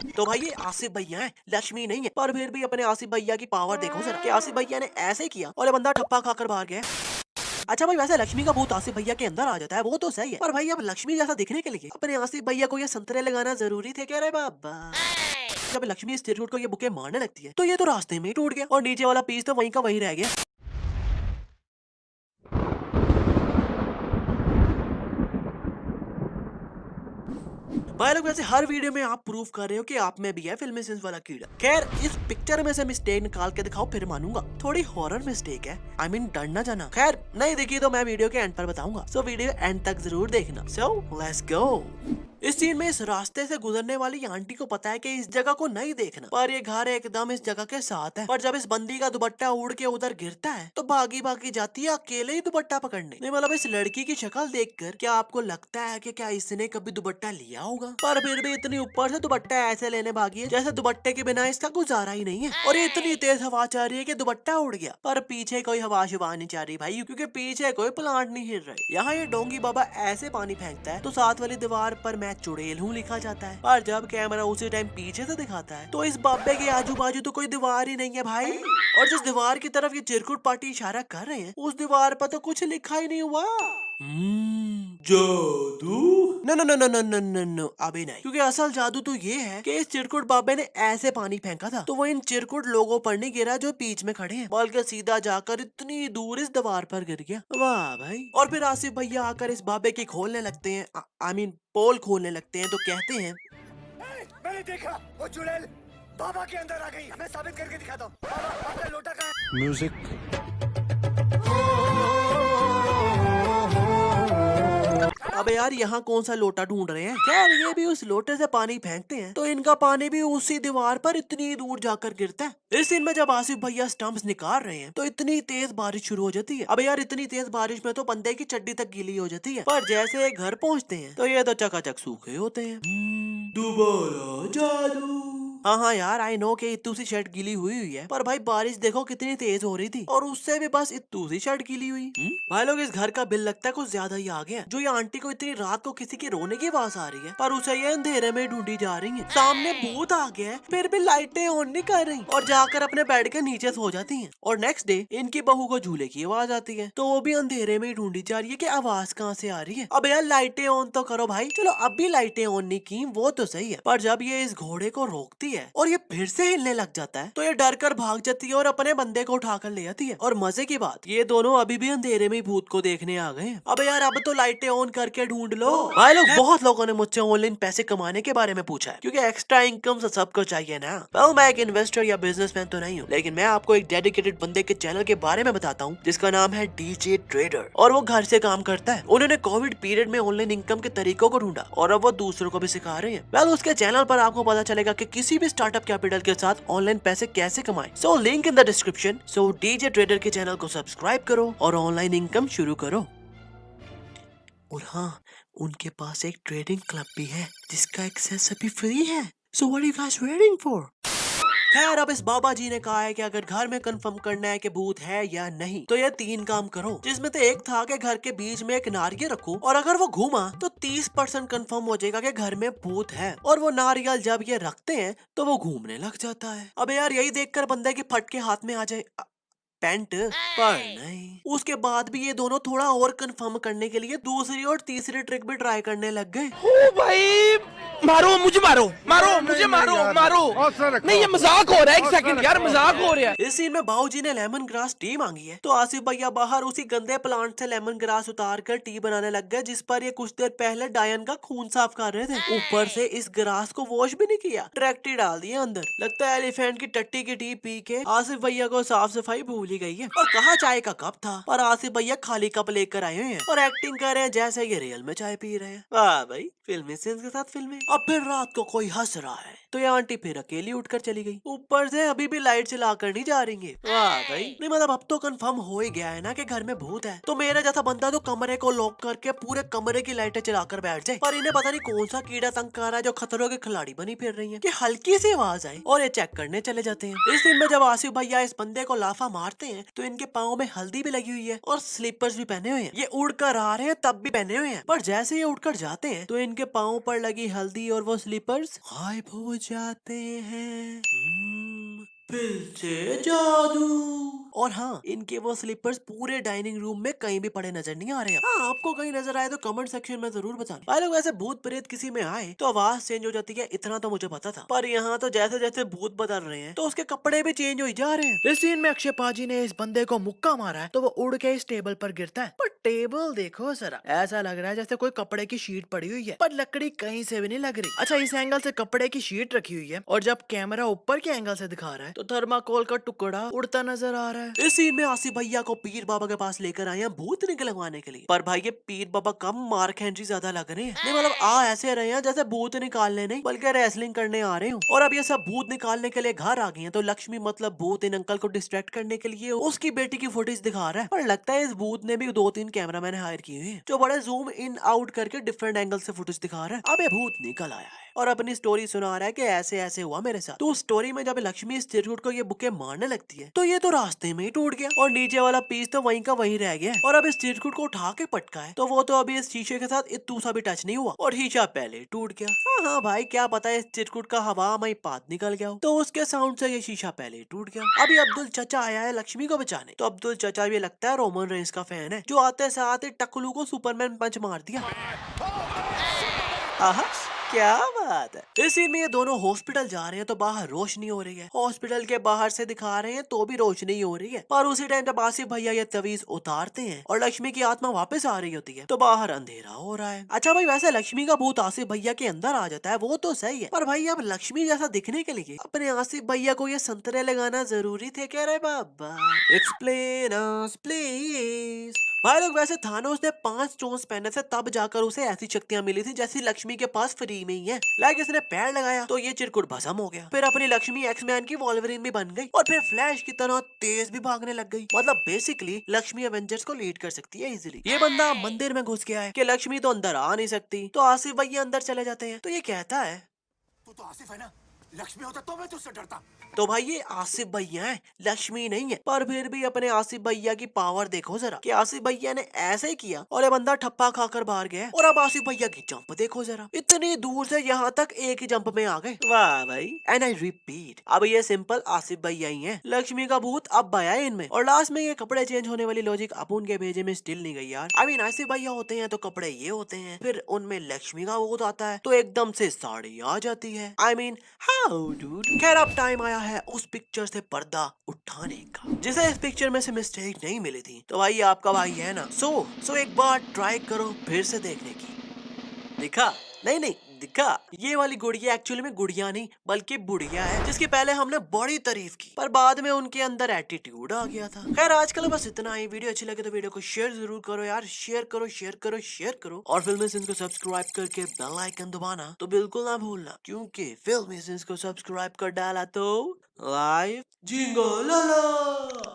तो भाई ये आसिफ भैया है, लक्ष्मी नहीं है। पर फिर भी अपने आसिफ भैया की पावर देखो जरा कि आसिफ भैया ने ऐसे किया और ये बंदा ठप्पा खाकर बाहर गया। अच्छा भाई, वैसे लक्ष्मी का भूत आसिफ भैया के अंदर आ जाता है, वो तो सही है। पर भाई अब लक्ष्मी जैसा दिखने के लिए अपने आसिफ भैया को ये संतरे लगाना जरूरी थे क्या रे बाबा? जब लक्ष्मी इस चिरकुट को ये बुके मारने लगती है तो ये तो रास्ते में ही टूट गया और नीचे वाला पीस तो वहीं का वहीं रह गया। भाई लोग, वैसे हर वीडियो में आप प्रूफ कर रहे हो कि आप में भी है फिल्मी सेंस वाला कीड़ा। खैर, इस पिक्चर में से मिस्टेक निकाल के दिखाओ फिर मानूंगा। थोड़ी हॉरर मिस्टेक है, आई मीन डर ना जाना। खैर नहीं देखी तो मैं वीडियो के एंड पर बताऊंगा, सो वीडियो एंड तक जरूर देखना। So let's go. इस सीन में इस रास्ते से गुजरने वाली आंटी को पता है कि इस जगह को नहीं देखना, पर ये घर एकदम इस जगह के साथ है। पर जब इस बंदी का दुपट्टा उड़ के उधर गिरता है तो भागी भागी जाती है अकेले ही दुपट्टा पकड़ने। नहीं मतलब इस लड़की की शक्ल देखकर क्या आपको लगता है कि क्या इसने कभी दुपट्टा लिया होगा? पर फिर भी इतनी ऊपर से दुपट्टा ऐसे लेने भागी है जैसे दुपट्टे के बिना इसका गुजारा ही नहीं है। और ये इतनी तेज हवा चल रही है कि दुपट्टा उड़ गया, पर पीछे कोई हवा शुवा नहीं चल रही भाई, क्योंकि पीछे कोई प्लांट नहीं हिल रहे। यहाँ ये डोंगी बाबा ऐसे पानी फेंकता है तो साथ वाली दीवार पर मैं चुड़ैल हूँ लिखा जाता है। पर जब कैमरा उसी टाइम पीछे से दिखाता है तो इस बाबे के आजू बाजू तो कोई दीवार ही नहीं है भाई। और जिस दीवार की तरफ ये चिरकुट पार्टी इशारा कर रहे हैं उस दीवार पर तो कुछ लिखा ही नहीं हुआ। जादू? No no no no no no no no, अभी नहीं। क्योंकि असल जादू तो ये है कि इस चिरकुट बाबे ने ऐसे पानी फेंका था तो वो इन चिरकुट लोगों पर नहीं गिरा जो बीच में खड़े हैं, बल्कि सीधा जाकर इतनी दूर इस दीवार पर गिर गया। वाह भाई। और फिर आसिफ भैया आकर इस बाबे की खोलने लगते हैं, आई मीन पोल खोलने लगते हैं, तो कहते हैं मैंने देखा वो चुड़ैल बाबा के अंदर आ गई। मैं साबित करके दिखाता हूँ। बाबा, आपका लोटा कहाँ है? म्यूजिक। अबे यार, यहाँ कौन सा लोटा ढूंढ रहे हैं? खैर ये भी उस लोटे से पानी फेंकते हैं तो इनका पानी भी उसी दीवार पर इतनी दूर जाकर गिरता है। इस सीन में जब आसिफ भैया स्टंप्स निकाल रहे हैं तो इतनी तेज बारिश शुरू हो जाती है। अबे यार, इतनी तेज बारिश में तो बंदे की चड्डी तक गीली हो जाती है। पर जैसे ये घर पहुँचते हैं तो ये तो चकाचक सूखे होते हैं। दोबारा जादू। हाँ यार, आई नो कि इतू सी शर्ट गीली हुई है, पर भाई बारिश देखो कितनी तेज हो रही थी और उससे भी बस इतू सी शर्ट गीली हुई। भाई लोग, इस घर का बिल लगता है कुछ ज्यादा ही आ गया। जो ये आंटी को इतनी रात को किसी के रोने की आवाज आ रही है पर उसे ये अंधेरे में ढूंढी जा रही है। सामने भूत आ गया है फिर भी लाइटें ऑन नहीं कर रही और जाकर अपने बेड के नीचे सो जाती हैं। और नेक्स्ट डे इनकी बहू को झूले की आवाज आती है तो वो भी अंधेरे में ही ढूंढी जा रही है कि आवाज कहाँ से आ रही है। अब यार लाइटें ऑन तो करो भाई। चलो अब भी लाइटें ऑन नहीं की, वो तो सही है, पर जब ये इस घोड़े को रोकती है और ये फिर से हिलने लग जाता है तो ये डर कर भाग जाती है और अपने बंदे को उठाकर ले आती है। और मजे की बात, ये दोनों अभी भी अंधेरे में ही भूत को देखने आ गए हैं। अब यार अब तो लाइटें ऑन करके ढूंढ लो। भाई लोग, बहुत लोगों ने मुझसे ऑनलाइन पैसे कमाने के बारे में पूछा है, क्योंकि एक्स्ट्रा इनकम से सबको चाहिए ना। वेल, मैं एक इन्वेस्टर या बिजनेसमैन तो नहीं हूँ, लेकिन मैं आपको एक डेडिकेटेड बंदे के चैनल के बारे में बताता हूँ जिसका नाम है डीजे ट्रेडर, और वो घर से काम करता है। उन्होंने कोविड पीरियड में ऑनलाइन इनकम के तरीकों को ढूंढा और अब वो दूसरों को भी सिखा रहे हैं। वेल, उसके चैनल पर आपको पता चलेगा कि किसी भी स्टार्टअप कैपिटल के साथ ऑनलाइन पैसे कैसे कमाएं। So link in the description. So DJ trader के चैनल को सब्सक्राइब करो और ऑनलाइन इनकम शुरू करो। और हाँ, उनके पास एक ट्रेडिंग क्लब भी है जिसका एक्सेस अभी फ्री है। So what are you guys waiting for? खैर, अब इस बाबा जी ने कहा है कि अगर घर में कंफर्म करना है कि भूत है या नहीं तो ये 3 काम करो, जिसमें से एक था कि घर के बीच में एक नारियल रखो और अगर वो घूमा तो 30% कंफर्म हो जाएगा कि घर में भूत है। और वो नारियल जब ये रखते हैं तो वो घूमने लग जाता है। अब यार यही देखकर बंदे के फटके हाथ में आ जाए पैंट, पर नहीं। उसके बाद भी ये दोनों थोड़ा और कंफर्म करने के लिए दूसरी और तीसरी ट्रिक भी ट्राई करने लग गए। ओ भाई, मारो मुझे, मारो मुझे, मारो नहीं, ये मजाक हो रहा है। एक सेकंड यार, मजाक हो रहा है। इस सीन में बाबूजी ने लेमन ग्रास टी मांगी है तो आसिफ भैया बाहर उसी गंदे प्लांट से लेमन ग्रास उतार कर टी बनाने लग गए, जिस पर ये कुछ देर पहले डायन का खून साफ कर रहे थे। ऊपर से इस ग्रास को वॉश भी नहीं किया, डायरेक्ट ही डाल दिया अंदर। लगता है एलिफेंट की टट्टी की टी पी के आसिफ भैया को साफ सफाई भूल ही गई है। और कहा चाय का कप था, पर आसिफ भैया खाली कप लेकर आए हुए हैं और एक्टिंग कर रहे हैं जैसे ये रियल में चाय पी रहे हैं। वाह भाई, फिल्मी सीन्स के साथ फिल्में। अब फिर रात को कोई हंस रहा है तो ये आंटी फिर अकेली उठकर चली गई। ऊपर से अभी भी लाइट चला कर नहीं जा रही है। वाह भाई। नहीं मतलब अब तो कंफर्म हो ही गया है ना कि घर में भूत है, तो मेरा जैसा बंदा तो कमरे को लॉक करके पूरे कमरे की लाइटें चलाकर बैठ जाए। पर इन्हें पता नहीं कौन सा कीड़ा तंग कर रहा है जो खतरों के खिलाड़ी बनी फिर रही है कि हल्की सी आवाज आई और ये चेक करने चले जाते हैं। इस दिन में जब आसिफ भैया इस बंदे को लाफा मार उड़ते हैं तो इनके पाँव में हल्दी भी लगी हुई है और स्लीपर्स भी पहने हुए हैं। ये उड़कर आ रहे हैं तब भी पहने हुए हैं, पर जैसे ये उड़कर जाते हैं तो इनके पाँव पर लगी हल्दी और वो स्लीपर्स गायब हो जाते हैं। फिर से जादू। और हाँ, इनके वो स्लीपर्स पूरे डाइनिंग रूम में कहीं भी पड़े नजर नहीं आ रहे हैं। हाँ, आपको कहीं नजर आए तो कमेंट सेक्शन में जरूर बताना। भाई लोग, वैसे भूत प्रेत किसी में आए तो आवाज चेंज हो जाती है, इतना तो मुझे पता था, पर यहाँ तो जैसे जैसे भूत बदल रहे हैं तो उसके कपड़े भी चेंज हो जा रहे हैं। इस सीन में अक्षय पाजी ने इस बंदे को मुक्का मारा है तो वो उड़ के इस टेबल पर गिरता है, पर टेबल देखो जरा, ऐसा लग रहा है जैसे कोई कपड़े की शीट पड़ी हुई है, पर लकड़ी कहीं से भी नहीं लग रही। अच्छा, इस एंगल से कपड़े की शीट रखी हुई है और जब कैमरा ऊपर के एंगल से दिखा रहा है तो थर्माकोल का टुकड़ा उड़ता नजर आ रहा है। इस सीन में आसिफ भैया को पीर बाबा के पास लेकर आए हैं भूत निकलवाने के लिए, पर भाई ये पीर बाबा कम मार्क हेनरी ज्यादा लग रहे हैं। नहीं मतलब आ ऐसे रहे हैं जैसे भूत निकालने नहीं बल्कि रेसलिंग करने आ रहे हो। और अब ये सब भूत निकालने के लिए घर आ गए हैं तो लक्ष्मी मतलब भूत इन अंकल को डिस्ट्रैक्ट करने के लिए उसकी बेटी की फुटेज दिखा रहा है, पर लगता है इस भूत ने भी 2-3 कैमरामैन हायर किए हैं जो बड़े जूम इन आउट करके डिफरेंट एंगल से फुटेज दिखा रहा है। अब ये भूत निकल आया है और अपनी स्टोरी सुना रहा है कि ऐसे ऐसे हुआ मेरे साथ। तो स्टोरी में जब लक्ष्मी इस चिरकुट को ये बुके मारने लगती है तो ये तो रास्ते में ही टूट गया और नीचे वाला पीस तो वहीं का वहीं रह गया। और अब इस चिरकुट को उठा के पटका है तो वो तो अभी इस शीशे के साथ इतू सा भी टच नहीं हुआ और शीशा पहले टूट गया। हाँ हाँ भाई, क्या पता है इस चिरकुट का हवा में पात निकल गया हो तो उसके साउंड से ये शीशा पहले टूट गया। अभी अब्दुल चचा आया है लक्ष्मी को बचाने, तो अब्दुल चचा भी लगता है रोमन रेंस का फैन है जो आते साथ ही टकलू को सुपरमैन पंच मार दिया। आहा, क्या बात है। इस सीन में ये दोनों हॉस्पिटल जा रहे हैं तो बाहर रोशनी हो रही है, हॉस्पिटल के बाहर से दिखा रहे हैं तो भी रोशनी हो रही है, पर उसी टाइम जब आसिफ भैया ये तवीज उतारते हैं और लक्ष्मी की आत्मा वापस आ रही होती है तो बाहर अंधेरा हो रहा है। अच्छा भाई, वैसे लक्ष्मी का भूत आसिफ भैया के अंदर आ जाता है वो तो सही है, पर भाई अब लक्ष्मी जैसा दिखने के लिए अपने आसिफ भैया को ये संतरे लगाना जरूरी थे क्या रे बाबा? Explain us please. भाई लोग, वैसे थानोस ने 5 स्टोन्स पहने थे तब जाकर उसे ऐसी शक्तियां मिली थी जैसी लक्ष्मी के पास फ्री में ही है। लाइक इसने पैर लगाया तो ये चिरकुट भस्म हो गया, फिर अपनी लक्ष्मी एक्समैन की वॉल्वरिन भी बन गई और फिर फ्लैश की तरह तेज भी भागने लग गई। मतलब बेसिकली लक्ष्मी एवेंजर्स को लीड कर सकती है इजीली। ये बंदा मंदिर में घुस गया है कि लक्ष्मी तो अंदर आ नहीं सकती, तो आसिफ भैया अंदर चले जाते हैं तो ये कहता है तू तो आसिफ है ना, लक्ष्मी होता तो मैं तुझसे डरता। तो भाई ये आसिफ भैया है, लक्ष्मी नहीं है। पर फिर भी अपने आसिफ भैया की पावर देखो जरा कि आसिफ भैया ने ऐसे ही किया और ये बंदा ठप्पा खाकर बाहर गया। और अब आसिफ भैया की जंप देखो जरा, इतनी दूर से यहाँ तक एक ही जंप में आ गए। वाह भाई। एंड आई रिपीट, अब ये सिंपल आसिफ भैया ही है, लक्ष्मी का भूत अब आया है इनमें। और लास्ट में ये कपड़े चेंज होने वाली लॉजिक अपुन के भेजे में स्टिल नहीं गई यार। आई मीन आसिफ भैया होते हैं तो कपड़े ये होते हैं, फिर उनमें लक्ष्मी का भूत आता है तो एकदम से साड़ी आ जाती है। I mean how dude. खैर अब टाइम आया है उस पिक्चर से पर्दा उठाने का जिसे इस पिक्चर में से मिस्टेक नहीं मिली थी, तो भाई आपका भाई है ना। सो एक बार ट्राई करो फिर से देखने की। दिखा? नहीं दिखा। ये वाली गुड़िया एक्चुअली में गुड़िया नहीं बल्कि बुढ़िया है जिसकी पहले हमने बड़ी तारीफ की पर बाद में उनके अंदर एटीट्यूड आ गया था। खैर आजकल बस इतना ही। वीडियो अच्छी लगे तो वीडियो को शेयर जरूर करो यार, शेयर करो और फिल्मी सिंस को सब्सक्राइब करके बेल आइकन दबाना तो बिल्कुल ना भूलना, क्योंकि फिल्मी सिंस को सब्सक्राइब कर डाला तो लाइफ जिंगो लाला।